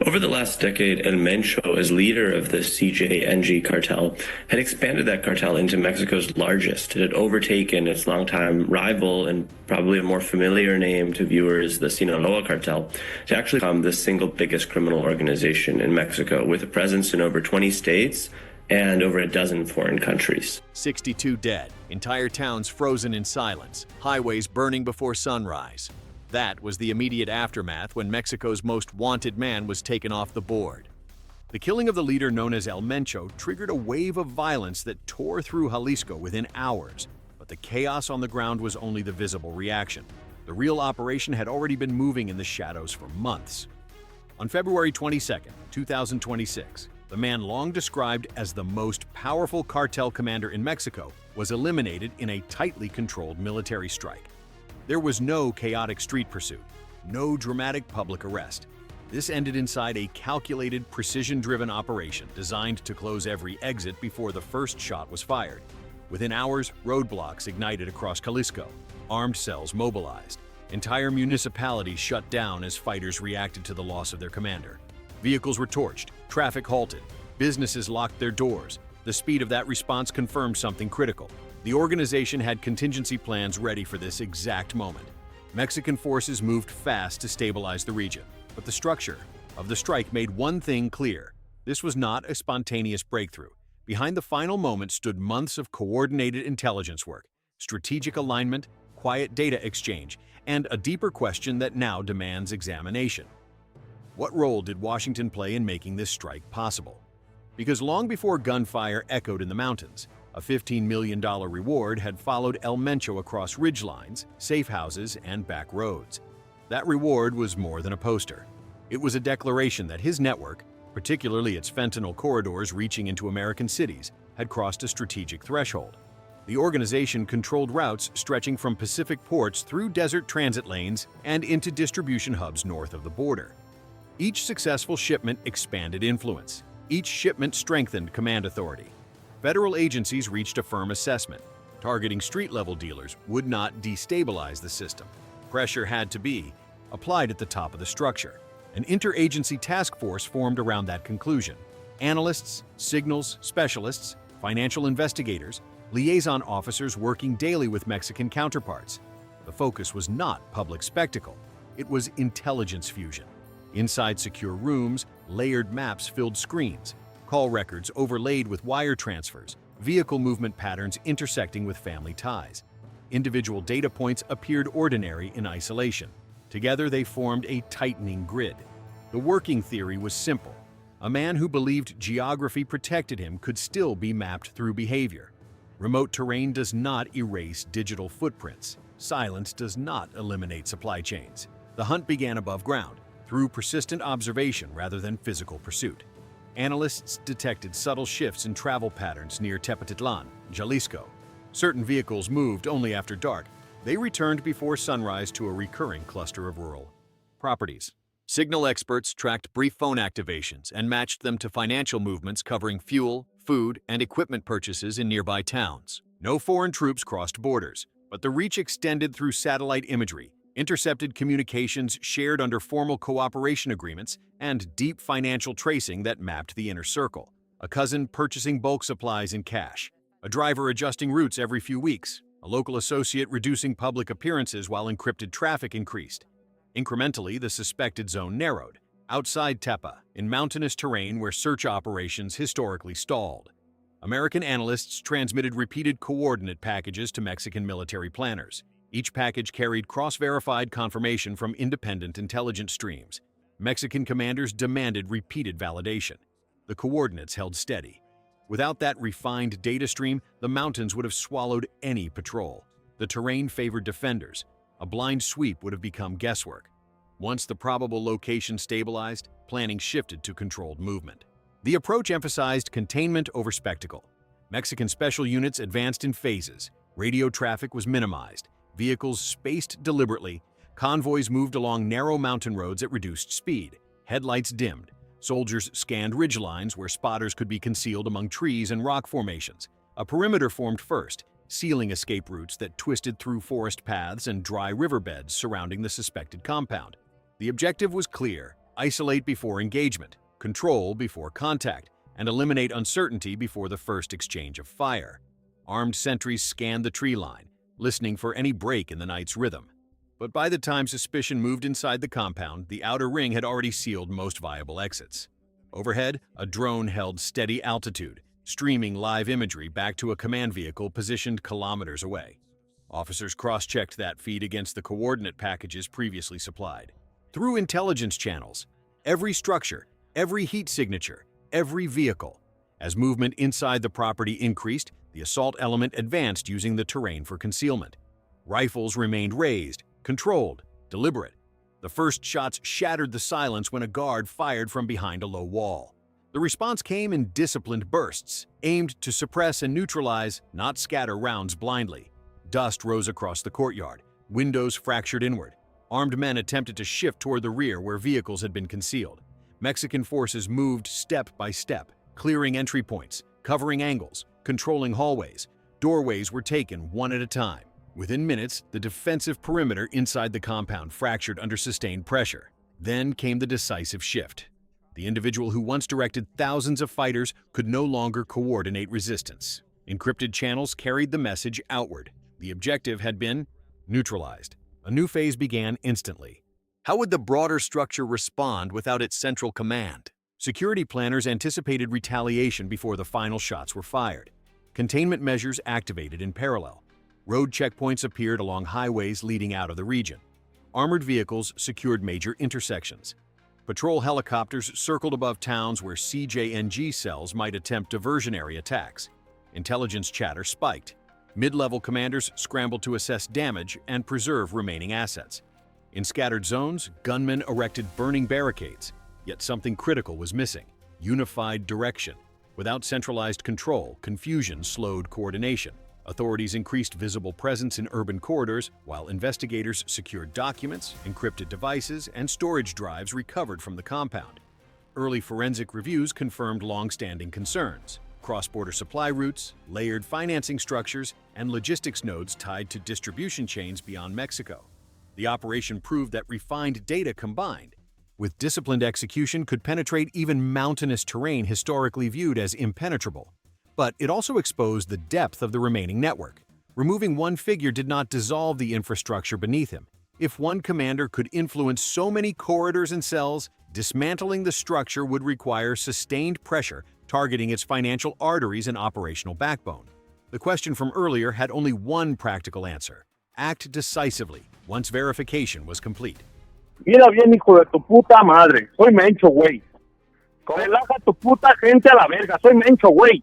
Over the last decade, El Mencho, as leader of the CJNG cartel, had expanded that cartel into Mexico's largest. It had overtaken its longtime rival and probably a more familiar name to viewers, the Sinaloa cartel, to actually become the single biggest criminal organization in Mexico, with a presence in over 20 states and over a dozen foreign countries. 62 dead, entire towns frozen in silence, highways burning before sunrise. That was the immediate aftermath when Mexico's most wanted man was taken off the board. The killing of the leader known as El Mencho triggered a wave of violence that tore through Jalisco within hours, but the chaos on the ground was only the visible reaction. The real operation had already been moving in the shadows for months. On February 22, 2026, the man long described as the most powerful cartel commander in Mexico was eliminated in a tightly controlled military strike. There was no chaotic street pursuit, no dramatic public arrest. This ended inside a calculated, precision-driven operation designed to close every exit before the first shot was fired. Within hours, roadblocks ignited across Jalisco, armed cells mobilized, entire municipalities shut down as fighters reacted to the loss of their commander. Vehicles were torched, traffic halted, businesses locked their doors. The speed of that response confirmed something critical. The organization had contingency plans ready for this exact moment. Mexican forces moved fast to stabilize the region, but the structure of the strike made one thing clear. This was not a spontaneous breakthrough. Behind the final moment stood months of coordinated intelligence work, strategic alignment, quiet data exchange, and a deeper question that now demands examination. What role did Washington play in making this strike possible? Because long before gunfire echoed in the mountains, a $15 million reward had followed El Mencho across ridgelines, safe houses, and back roads. That reward was more than a poster. It was a declaration that his network, particularly its fentanyl corridors reaching into American cities, had crossed a strategic threshold. The organization controlled routes stretching from Pacific ports through desert transit lanes and into distribution hubs north of the border. Each successful shipment expanded influence. Each shipment strengthened command authority. Federal agencies reached a firm assessment. Targeting street-level dealers would not destabilize the system. Pressure had to be applied at the top of the structure. An interagency task force formed around that conclusion. Analysts, signals specialists, financial investigators, liaison officers working daily with Mexican counterparts. The focus was not public spectacle. It was intelligence fusion. Inside secure rooms, layered maps filled screens, call records overlaid with wire transfers, vehicle movement patterns intersecting with family ties. Individual data points appeared ordinary in isolation. Together they formed a tightening grid. The working theory was simple. A man who believed geography protected him could still be mapped through behavior. Remote terrain does not erase digital footprints. Silence does not eliminate supply chains. The hunt began above ground, through persistent observation rather than physical pursuit. Analysts detected subtle shifts in travel patterns near Tepetitlan, Jalisco. Certain vehicles moved only after dark. They returned before sunrise to a recurring cluster of rural properties. Signal experts tracked brief phone activations and matched them to financial movements covering fuel, food, and equipment purchases in nearby towns. No foreign troops crossed borders, but the reach extended through satellite imagery, intercepted communications shared under formal cooperation agreements, and deep financial tracing that mapped the inner circle. A cousin purchasing bulk supplies in cash, a driver adjusting routes every few weeks, a local associate reducing public appearances while encrypted traffic increased. Incrementally, the suspected zone narrowed, outside Tepa, in mountainous terrain where search operations historically stalled. American analysts transmitted repeated coordinate packages to Mexican military planners. Each package carried cross-verified confirmation from independent intelligence streams. Mexican commanders demanded repeated validation. The coordinates held steady. Without that refined data stream, the mountains would have swallowed any patrol. The terrain favored defenders. A blind sweep would have become guesswork. Once the probable location stabilized, planning shifted to controlled movement. The approach emphasized containment over spectacle. Mexican special units advanced in phases. Radio traffic was minimized. Vehicles spaced deliberately. Convoys moved along narrow mountain roads at reduced speed. Headlights dimmed. Soldiers scanned ridgelines where spotters could be concealed among trees and rock formations. A perimeter formed first, sealing escape routes that twisted through forest paths and dry riverbeds surrounding the suspected compound. The objective was clear: isolate before engagement, control before contact, and eliminate uncertainty before the first exchange of fire. Armed sentries scanned the tree line, listening for any break in the night's rhythm. But by the time suspicion moved inside the compound, the outer ring had already sealed most viable exits. Overhead, a drone held steady altitude, streaming live imagery back to a command vehicle positioned kilometers away. Officers cross-checked that feed against the coordinate packages previously supplied. Through intelligence channels, every structure, every heat signature, every vehicle. As movement inside the property increased, the assault element advanced using the terrain for concealment. Rifles remained raised, controlled, deliberate. The first shots shattered the silence when a guard fired from behind a low wall. The response came in disciplined bursts, aimed to suppress and neutralize, not scatter rounds blindly. Dust rose across the courtyard, windows fractured inward. Armed men attempted to shift toward the rear where vehicles had been concealed. Mexican forces moved step by step, clearing entry points, covering angles, controlling hallways. Doorways were taken one at a time. Within minutes, the defensive perimeter inside the compound fractured under sustained pressure. Then came the decisive shift. The individual who once directed thousands of fighters could no longer coordinate resistance. Encrypted channels carried the message outward. The objective had been neutralized. A new phase began instantly. How would the broader structure respond without its central command? Security planners anticipated retaliation before the final shots were fired. Containment measures activated in parallel. Road checkpoints appeared along highways leading out of the region. Armored vehicles secured major intersections. Patrol helicopters circled above towns where CJNG cells might attempt diversionary attacks. Intelligence chatter spiked. Mid-level commanders scrambled to assess damage and preserve remaining assets. In scattered zones, gunmen erected burning barricades, yet something critical was missing: unified direction. Without centralized control, confusion slowed coordination. Authorities increased visible presence in urban corridors, while investigators secured documents, encrypted devices, and storage drives recovered from the compound. Early forensic reviews confirmed long-standing concerns: cross-border supply routes, layered financing structures, and logistics nodes tied to distribution chains beyond Mexico. The operation proved that refined data combined with disciplined execution could penetrate even mountainous terrain historically viewed as impenetrable. But it also exposed the depth of the remaining network. Removing one figure did not dissolve the infrastructure beneath him. If one commander could influence so many corridors and cells, dismantling the structure would require sustained pressure targeting its financial arteries and operational backbone. The question from earlier had only one practical answer: act decisively once verification was complete. Mira bien, hijo de tu puta madre. Soy Mencho, güey. Relaja tu puta gente a la verga. Soy Mencho, güey.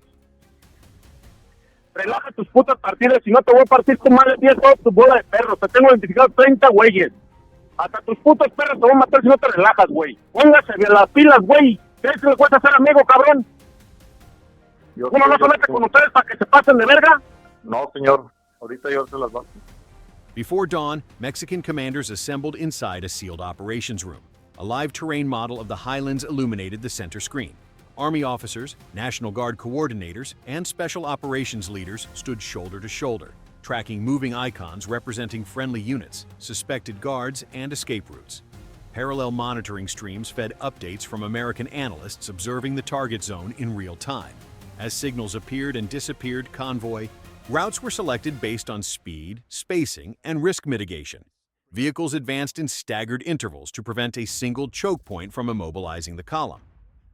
Relaja tus putas partidas, si no te voy a partir tu madre 10 todos tu bola de perros. Te tengo identificado 30 güeyes. Hasta tus putos perros te voy a matar si no te relajas, güey. Póngase bien las pilas, güey. ¿Crees que le cuesta ser amigo, cabrón? ¿Uno no se mete con ustedes para que se pasen de verga? No, señor. Ahorita yo se las bajo. Before dawn, Mexican commanders assembled inside a sealed operations room. A live terrain model of the highlands illuminated the center screen. Army officers, National Guard coordinators, and special operations leaders stood shoulder to shoulder, tracking moving icons representing friendly units, suspected guards, and escape routes. Parallel monitoring streams fed updates from American analysts observing the target zone in real time. As signals appeared and disappeared convoy, routes were selected based on speed, spacing, and risk mitigation. Vehicles advanced in staggered intervals to prevent a single choke point from immobilizing the column.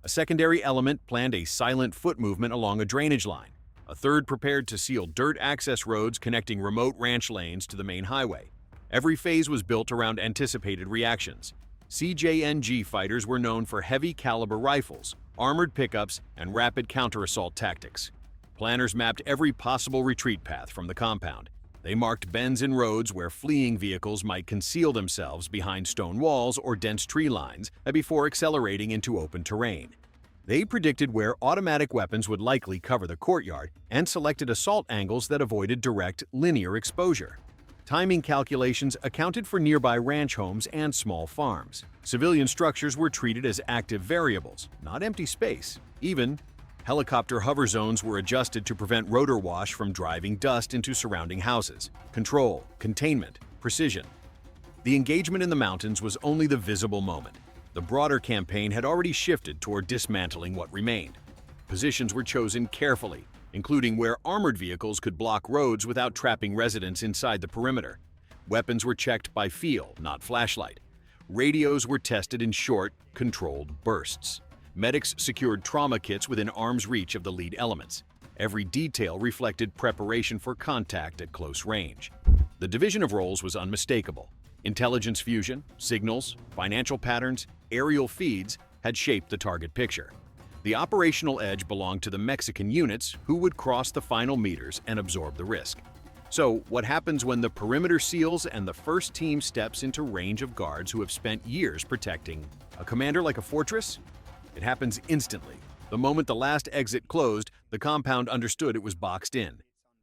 A secondary element planned a silent foot movement along a drainage line. A third prepared to seal dirt access roads connecting remote ranch lanes to the main highway. Every phase was built around anticipated reactions. CJNG fighters were known for heavy caliber rifles, armored pickups, and rapid counter-assault tactics. Planners mapped every possible retreat path from the compound. They marked bends in roads where fleeing vehicles might conceal themselves behind stone walls or dense tree lines before accelerating into open terrain. They predicted where automatic weapons would likely cover the courtyard and selected assault angles that avoided direct, linear exposure. Timing calculations accounted for nearby ranch homes and small farms. Civilian structures were treated as active variables, not empty space. Even helicopter hover zones were adjusted to prevent rotor wash from driving dust into surrounding houses. Control, containment, precision. The engagement in the mountains was only the visible moment. The broader campaign had already shifted toward dismantling what remained. Positions were chosen carefully, including where armored vehicles could block roads without trapping residents inside the perimeter. Weapons were checked by feel, not flashlight. Radios were tested in short, controlled bursts. Medics secured trauma kits within arm's reach of the lead elements. Every detail reflected preparation for contact at close range. The division of roles was unmistakable. Intelligence fusion, signals, financial patterns, aerial feeds had shaped the target picture. The operational edge belonged to the Mexican units, who would cross the final meters and absorb the risk. So, what happens when the perimeter seals and the first team steps into range of guards who have spent years protecting a commander like a fortress? It happens instantly. The moment the last exit closed, the compound understood it was boxed in.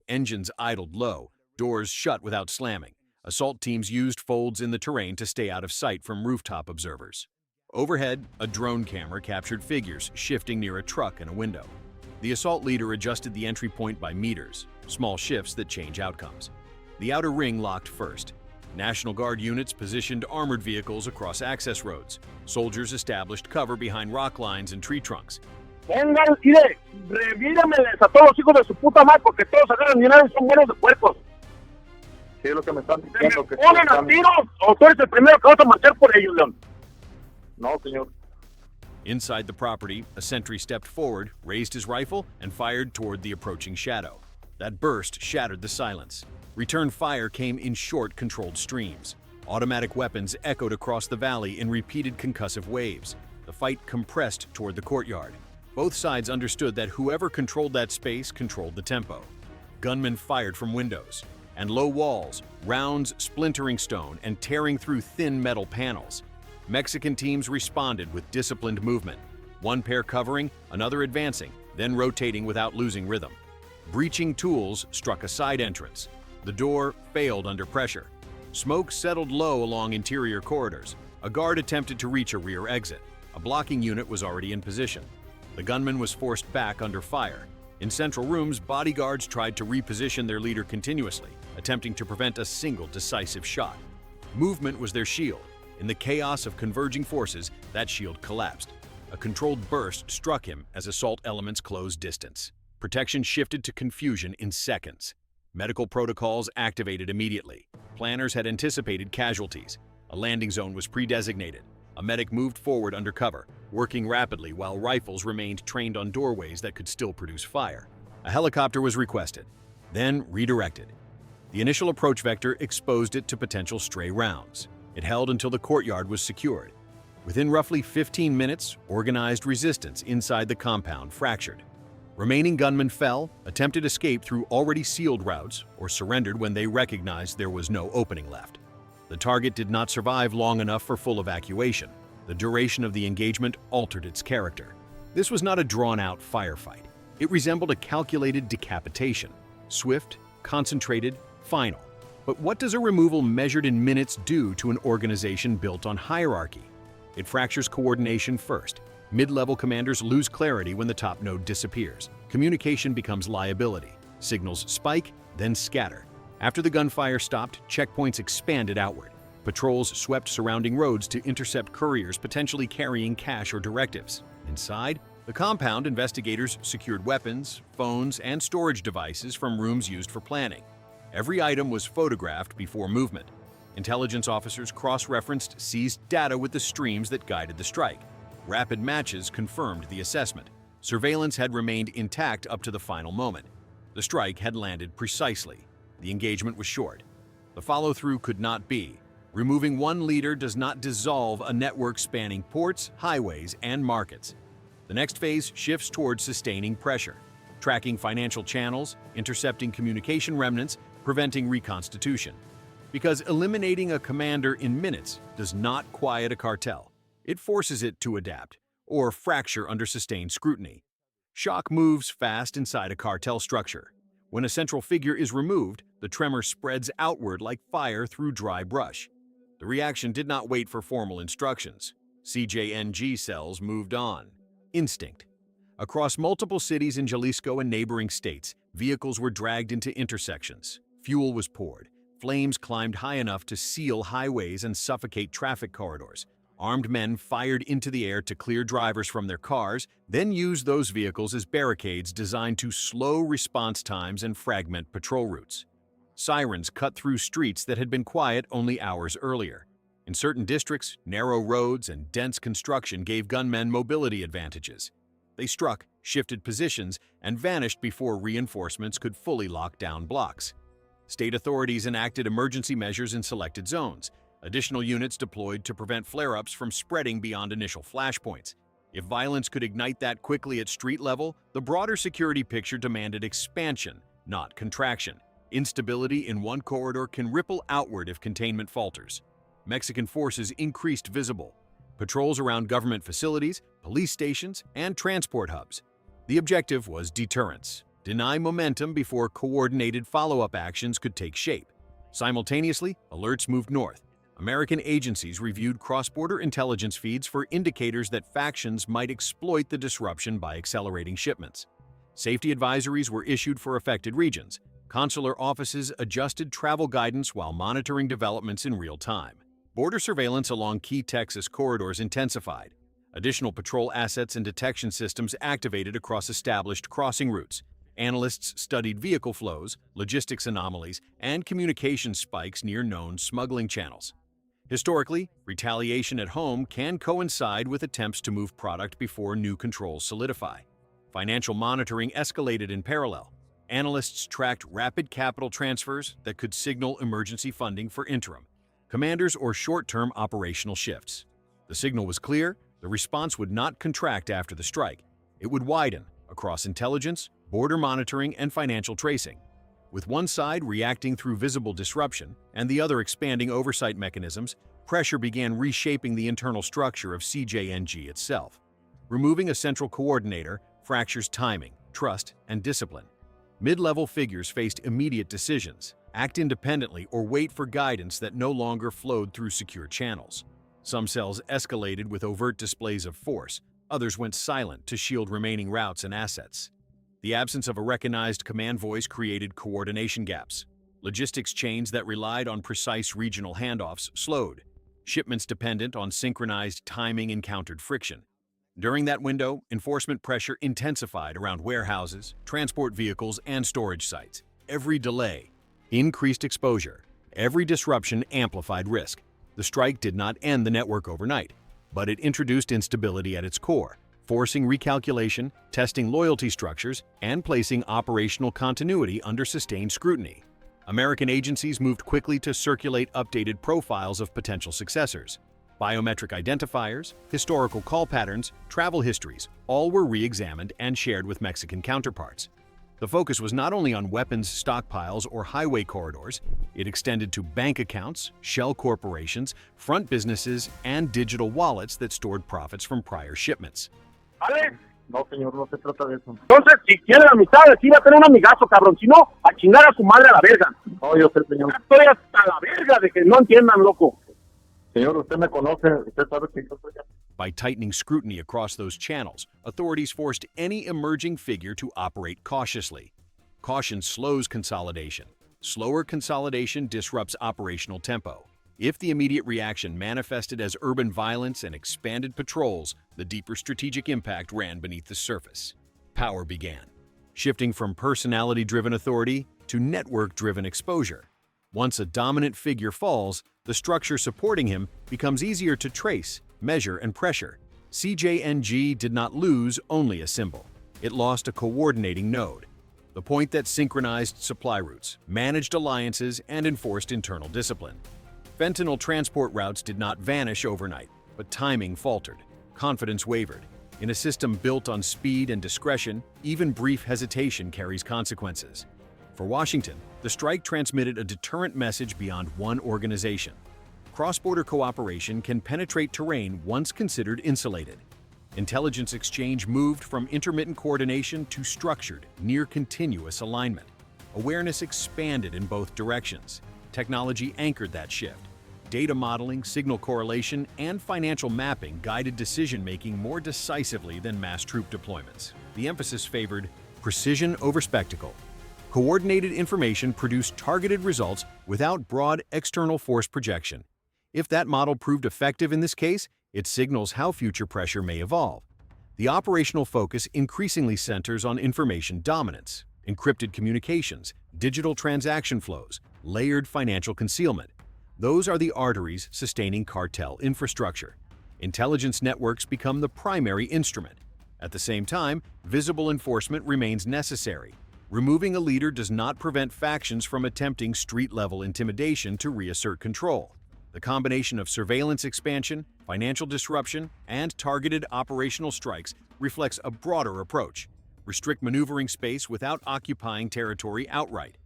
Engines idled low, doors shut without slamming. Assault teams used folds in the terrain to stay out of sight from rooftop observers. Overhead, a drone camera captured figures shifting near a truck and a window. The assault leader adjusted the entry point by meters, small shifts that change outcomes. The outer ring locked first. National Guard units positioned armored vehicles across access roads. Soldiers established cover behind rock lines and tree trunks. Vengan, mire, revírameles a todos los hijos de su puta madre porque todos agarran dinero y son buenos de puercos. Sí, es lo que me están ¿Se diciendo. me ponen a tiros o tú eres el primero que vas a marchar por ellos, León? No, señor. Inside the property, a sentry stepped forward, raised his rifle, and fired toward the approaching shadow. That burst shattered the silence. Return fire came in short, controlled streams. Automatic weapons echoed across the valley in repeated concussive waves. The fight compressed toward the courtyard. Both sides understood that whoever controlled that space controlled the tempo. Gunmen fired from windows and low walls, rounds splintering stone and tearing through thin metal panels. Mexican teams responded with disciplined movement, one pair covering, another advancing, then rotating without losing rhythm. Breaching tools struck a side entrance. The door failed under pressure. Smoke settled low along interior corridors. A guard attempted to reach a rear exit. A blocking unit was already in position. The gunman was forced back under fire. In central rooms, bodyguards tried to reposition their leader continuously, attempting to prevent a single decisive shot. Movement was their shield. In the chaos of converging forces, that shield collapsed. A controlled burst struck him as assault elements closed distance. Protection shifted to confusion in seconds. Medical protocols activated immediately. Planners had anticipated casualties. A landing zone was pre-designated. A medic moved forward under cover, working rapidly while rifles remained trained on doorways that could still produce fire. A helicopter was requested, then redirected. The initial approach vector exposed it to potential stray rounds. It held until the courtyard was secured. Within roughly 15 minutes, organized resistance inside the compound fractured. Remaining gunmen fell, attempted escape through already sealed routes, or surrendered when they recognized there was no opening left. The target did not survive long enough for full evacuation. The duration of the engagement altered its character. This was not a drawn-out firefight. It resembled a calculated decapitation, swift, concentrated, final. But what does a removal measured in minutes do to an organization built on hierarchy? It fractures coordination first. Mid-level commanders lose clarity when the top node disappears. Communication becomes liability. Signals spike, then scatter. After the gunfire stopped, checkpoints expanded outward. Patrols swept surrounding roads to intercept couriers potentially carrying cash or directives. Inside the compound, investigators secured weapons, phones, and storage devices from rooms used for planning. Every item was photographed before movement. Intelligence officers cross-referenced seized data with the streams that guided the strike. Rapid matches confirmed the assessment. Surveillance had remained intact up to the final moment. The strike had landed precisely. The engagement was short. The follow-through could not be. Removing one leader does not dissolve a network spanning ports, highways, and markets. The next phase shifts towards sustaining pressure, tracking financial channels, intercepting communication remnants, preventing reconstitution. Because eliminating a commander in minutes does not quiet a cartel. It forces it to adapt, or fracture under sustained scrutiny. Shock moves fast inside a cartel structure. When a central figure is removed, the tremor spreads outward like fire through dry brush. The reaction did not wait for formal instructions. CJNG cells moved on. Instinct. Across multiple cities in Jalisco and neighboring states, vehicles were dragged into intersections. Fuel was poured. Flames climbed high enough to seal highways and suffocate traffic corridors. Armed men fired into the air to clear drivers from their cars, then used those vehicles as barricades designed to slow response times and fragment patrol routes. Sirens cut through streets that had been quiet only hours earlier. In certain districts, narrow roads and dense construction gave gunmen mobility advantages. They struck, shifted positions, and vanished before reinforcements could fully lock down blocks. State authorities enacted emergency measures in selected zones. Additional units deployed to prevent flare-ups from spreading beyond initial flashpoints. If violence could ignite that quickly at street level, the broader security picture demanded expansion, not contraction. Instability in one corridor can ripple outward if containment falters. Mexican forces increased visible. Patrols around government facilities, police stations, and transport hubs. The objective was deterrence. Deny momentum before coordinated follow-up actions could take shape. Simultaneously, alerts moved north. American agencies reviewed cross-border intelligence feeds for indicators that factions might exploit the disruption by accelerating shipments. Safety advisories were issued for affected regions. Consular offices adjusted travel guidance while monitoring developments in real time. Border surveillance along key Texas corridors intensified. Additional patrol assets and detection systems activated across established crossing routes. Analysts studied vehicle flows, logistics anomalies, and communication spikes near known smuggling channels. Historically, retaliation at home can coincide with attempts to move product before new controls solidify. Financial monitoring escalated in parallel. Analysts tracked rapid capital transfers that could signal emergency funding for interim, commanders, or short-term operational shifts. The signal was clear: the response would not contract after the strike. It would widen across intelligence, border monitoring, and financial tracing. With one side reacting through visible disruption and the other expanding oversight mechanisms, pressure began reshaping the internal structure of CJNG itself. Removing a central coordinator fractures timing, trust, and discipline. Mid-level figures faced immediate decisions: act independently or wait for guidance that no longer flowed through secure channels. Some cells escalated with overt displays of force, others went silent to shield remaining routes and assets. The absence of a recognized command voice created coordination gaps. Logistics chains that relied on precise regional handoffs slowed. Shipments dependent on synchronized timing encountered friction. During that window, enforcement pressure intensified around warehouses, transport vehicles, and storage sites. Every delay increased exposure. Every disruption amplified risk. The strike did not end the network overnight, but it introduced instability at its core, forcing recalculation, testing loyalty structures, and placing operational continuity under sustained scrutiny. American agencies moved quickly to circulate updated profiles of potential successors. Biometric identifiers, historical call patterns, travel histories, all were re-examined and shared with Mexican counterparts. The focus was not only on weapons stockpiles or highway corridors, it extended to bank accounts, shell corporations, front businesses, and digital wallets that stored profits from prior shipments. ¿Vale? No, señor, no se trata de eso. Entonces, si quiere la amistad, sí va a tener un amigazo, cabrón. Si no, a chingar a su madre a la verga. No, yo sé, señor. Estoy hasta la verga de que no entiendan, loco. Señor, usted me conoce, usted sabe que yo soy... By tightening scrutiny across those channels, authorities forced any emerging figure to operate cautiously. Caution slows consolidation. Slower consolidation disrupts operational tempo. If the immediate reaction manifested as urban violence and expanded patrols, the deeper strategic impact ran beneath the surface. Power began, shifting from personality-driven authority to network-driven exposure. Once a dominant figure falls, the structure supporting him becomes easier to trace, measure, and pressure. CJNG did not lose only a symbol. It lost a coordinating node, the point that synchronized supply routes, managed alliances, and enforced internal discipline. Fentanyl transport routes did not vanish overnight, but timing faltered. Confidence wavered. In a system built on speed and discretion, even brief hesitation carries consequences. For Washington, the strike transmitted a deterrent message beyond one organization. Cross-border cooperation can penetrate terrain once considered insulated. Intelligence exchange moved from intermittent coordination to structured, near-continuous alignment. Awareness expanded in both directions. Technology anchored that shift. Data modeling, signal correlation, and financial mapping guided decision-making more decisively than mass troop deployments. The emphasis favored precision over spectacle. Coordinated information produced targeted results without broad external force projection. If that model proved effective in this case, It signals how future pressure may evolve. The operational focus increasingly centers on information dominance, encrypted communications, digital transaction flows, layered financial concealment. Those are the arteries sustaining cartel infrastructure. Intelligence networks become the primary instrument. At the same time, visible enforcement remains necessary. Removing a leader does not prevent factions from attempting street-level intimidation to reassert control. The combination of surveillance expansion, financial disruption, and targeted operational strikes reflects a broader approach. Restrict maneuvering space without occupying territory outright.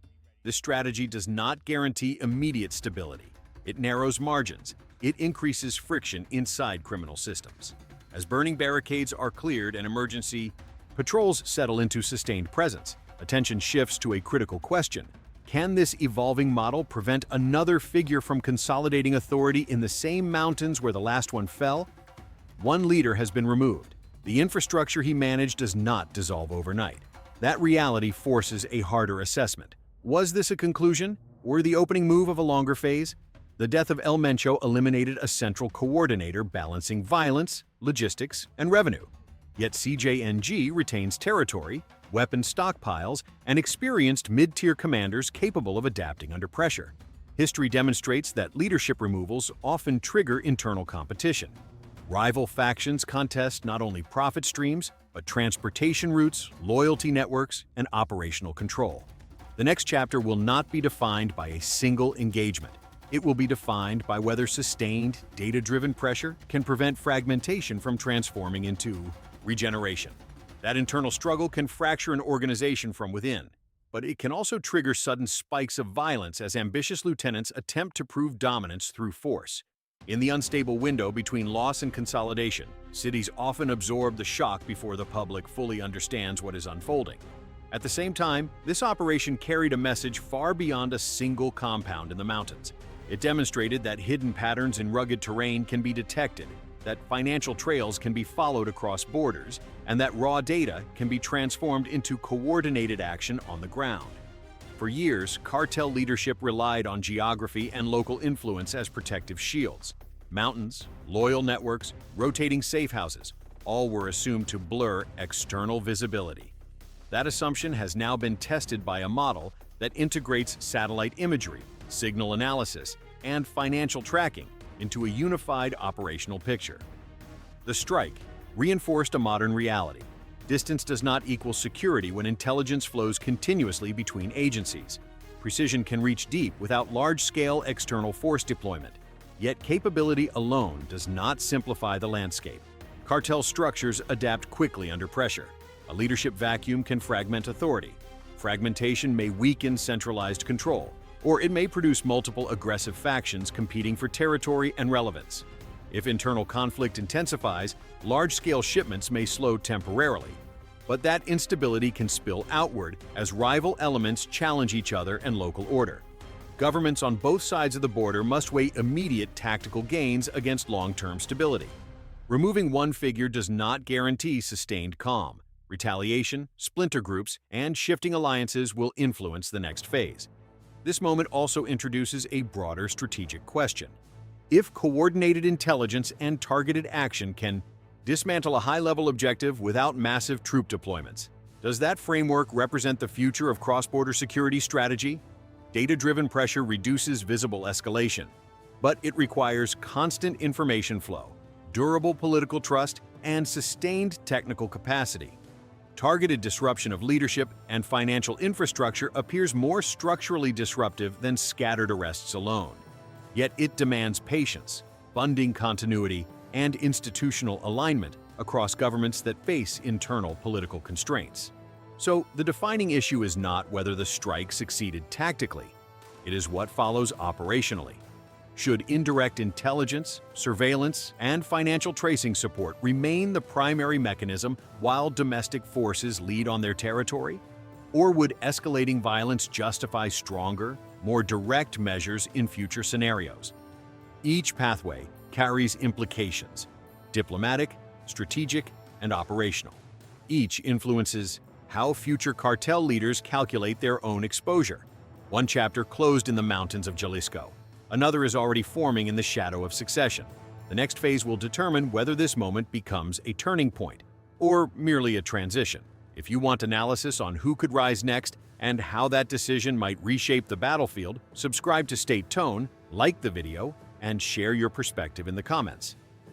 This strategy does not guarantee immediate stability. It narrows margins. It increases friction inside criminal systems. As burning barricades are cleared and emergency patrols settle into sustained presence, attention shifts to a critical question. Can this evolving model prevent another figure from consolidating authority in the same mountains where the last one fell? One leader has been removed. The infrastructure he managed does not dissolve overnight. That reality forces a harder assessment. Was this a conclusion, or the opening move of a longer phase? The death of El Mencho eliminated a central coordinator balancing violence, logistics, and revenue. Yet CJNG retains territory, weapon stockpiles, and experienced mid-tier commanders capable of adapting under pressure. History demonstrates that leadership removals often trigger internal competition. Rival factions contest not only profit streams, but transportation routes, loyalty networks, and operational control. The next chapter will not be defined by a single engagement. It will be defined by whether sustained, data-driven pressure can prevent fragmentation from transforming into regeneration. That internal struggle can fracture an organization from within, but it can also trigger sudden spikes of violence as ambitious lieutenants attempt to prove dominance through force. In the unstable window between loss and consolidation, cities often absorb the shock before the public fully understands what is unfolding. At the same time, this operation carried a message far beyond a single compound in the mountains. It demonstrated that hidden patterns in rugged terrain can be detected, that financial trails can be followed across borders, and that raw data can be transformed into coordinated action on the ground. For years, cartel leadership relied on geography and local influence as protective shields. Mountains, loyal networks, rotating safe houses, all were assumed to blur external visibility. That assumption has now been tested by a model that integrates satellite imagery, signal analysis, and financial tracking into a unified operational picture. The strike reinforced a modern reality. Distance does not equal security when intelligence flows continuously between agencies. Precision can reach deep without large-scale external force deployment. Yet capability alone does not simplify the landscape. Cartel structures adapt quickly under pressure. A leadership vacuum can fragment authority. Fragmentation may weaken centralized control, or it may produce multiple aggressive factions competing for territory and relevance. If internal conflict intensifies, large-scale shipments may slow temporarily. But that instability can spill outward as rival elements challenge each other and local order. Governments on both sides of the border must weigh immediate tactical gains against long-term stability. Removing one figure does not guarantee sustained calm. Retaliation, splinter groups, and shifting alliances will influence the next phase. This moment also introduces a broader strategic question. If coordinated intelligence and targeted action can dismantle a high-level objective without massive troop deployments, does that framework represent the future of cross-border security strategy? Data-driven pressure reduces visible escalation, but it requires constant information flow, durable political trust, and sustained technical capacity. Targeted disruption of leadership and financial infrastructure appears more structurally disruptive than scattered arrests alone. Yet it demands patience, funding continuity, and institutional alignment across governments that face internal political constraints. So, the defining issue is not whether the strike succeeded tactically. It is what follows operationally. Should indirect intelligence, surveillance, and financial tracing support remain the primary mechanism while domestic forces lead on their territory? Or would escalating violence justify stronger, more direct measures in future scenarios? Each pathway carries implications: diplomatic, strategic, and operational. Each influences how future cartel leaders calculate their own exposure. One chapter closed in the mountains of Jalisco. Another is already forming in the shadow of succession. The next phase will determine whether this moment becomes a turning point or merely a transition. If you want analysis on who could rise next and how that decision might reshape the battlefield, subscribe to State Tone, like the video, and share your perspective in the comments.